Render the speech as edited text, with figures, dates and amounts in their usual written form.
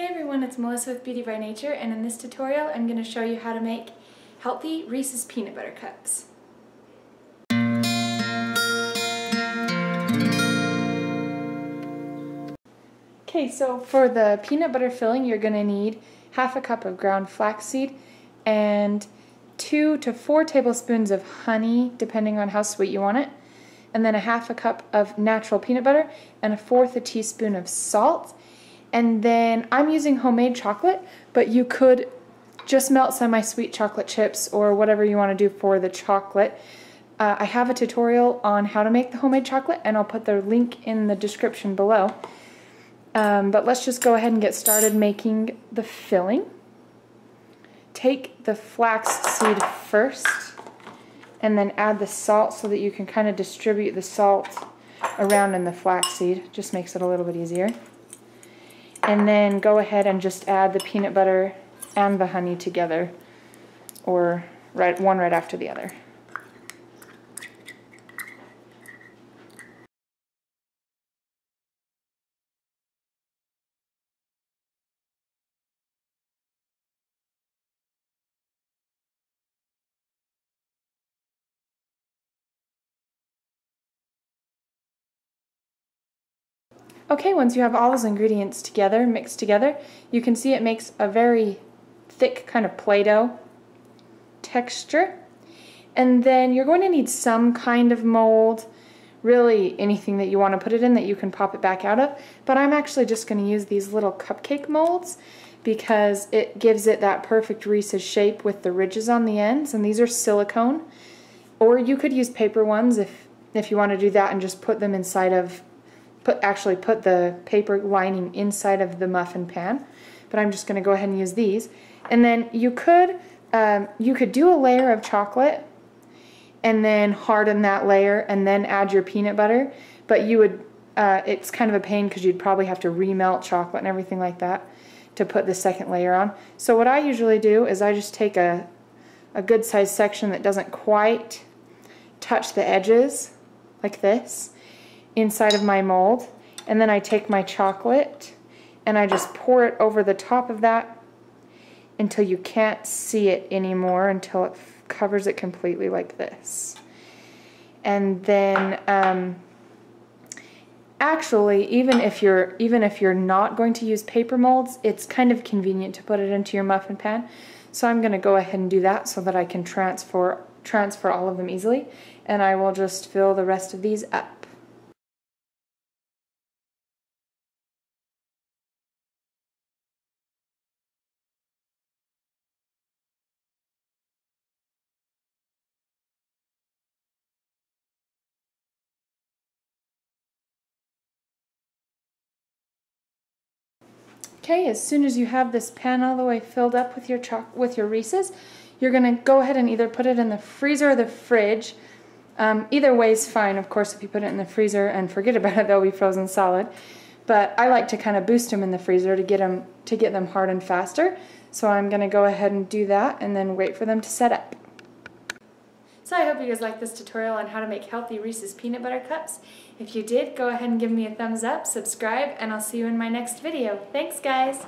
everyone, it's Melissa with Beauty by Nature, and in this tutorial I'm going to show you how to make healthy Reese's peanut butter cups. Okay, so for the peanut butter filling you're going to need half a cup of ground flaxseed and 2 to 4 tablespoons of honey, depending on how sweet you want it, and then a half a cup of natural peanut butter and 1/4 a teaspoon of salt. And then I'm using homemade chocolate, but you could just melt semi-sweet chocolate chips or whatever you want to do for the chocolate. I have a tutorial on how to make the homemade chocolate, and I'll put the link in the description below. But let's just go ahead and get started making the filling. Take the flax seed first, and then add the salt so that you can kind of distribute the salt around in the flax seed. Just makes it a little bit easier. And then go ahead and just add the peanut butter and the honey together, or one right after the other. Okay, once you have all those ingredients together, mixed together, you can see it makes a very thick kind of Play-Doh texture. And then you're going to need some kind of mold, really anything that you want to put it in that you can pop it back out of. But I'm actually just going to use these little cupcake molds because it gives it that perfect Reese's shape with the ridges on the ends, and these are silicone. Or you could use paper ones if you want to do that and just put them inside of actually put the paper lining inside of the muffin pan, but I'm just going to go ahead and use these. And then you could do a layer of chocolate and then harden that layer and then add your peanut butter, but you would it's kind of a pain because you'd probably have to remelt chocolate and everything like that to put the second layer on. So what I usually do is I just take a good sized section that doesn't quite touch the edges like this inside of my mold, and then I take my chocolate and I just pour it over the top of that until you can't see it anymore, until it covers it completely like this. And then actually, even if you're not going to use paper molds, it's kind of convenient to put it into your muffin pan. So I'm going to go ahead and do that so that I can transfer all of them easily, and I will just fill the rest of these up. Okay, as soon as you have this pan all the way filled up with your Reese's, you're going to go ahead and either put it in the freezer or the fridge. Either way is fine, of course. If you put it in the freezer and forget about it, they'll be frozen solid. But I like to kind of boost them in the freezer to get them hardened faster. So I'm going to go ahead and do that and then wait for them to set up. So I hope you guys liked this tutorial on how to make healthy Reese's peanut butter cups. If you did, go ahead and give me a thumbs up, subscribe, and I'll see you in my next video. Thanks, guys!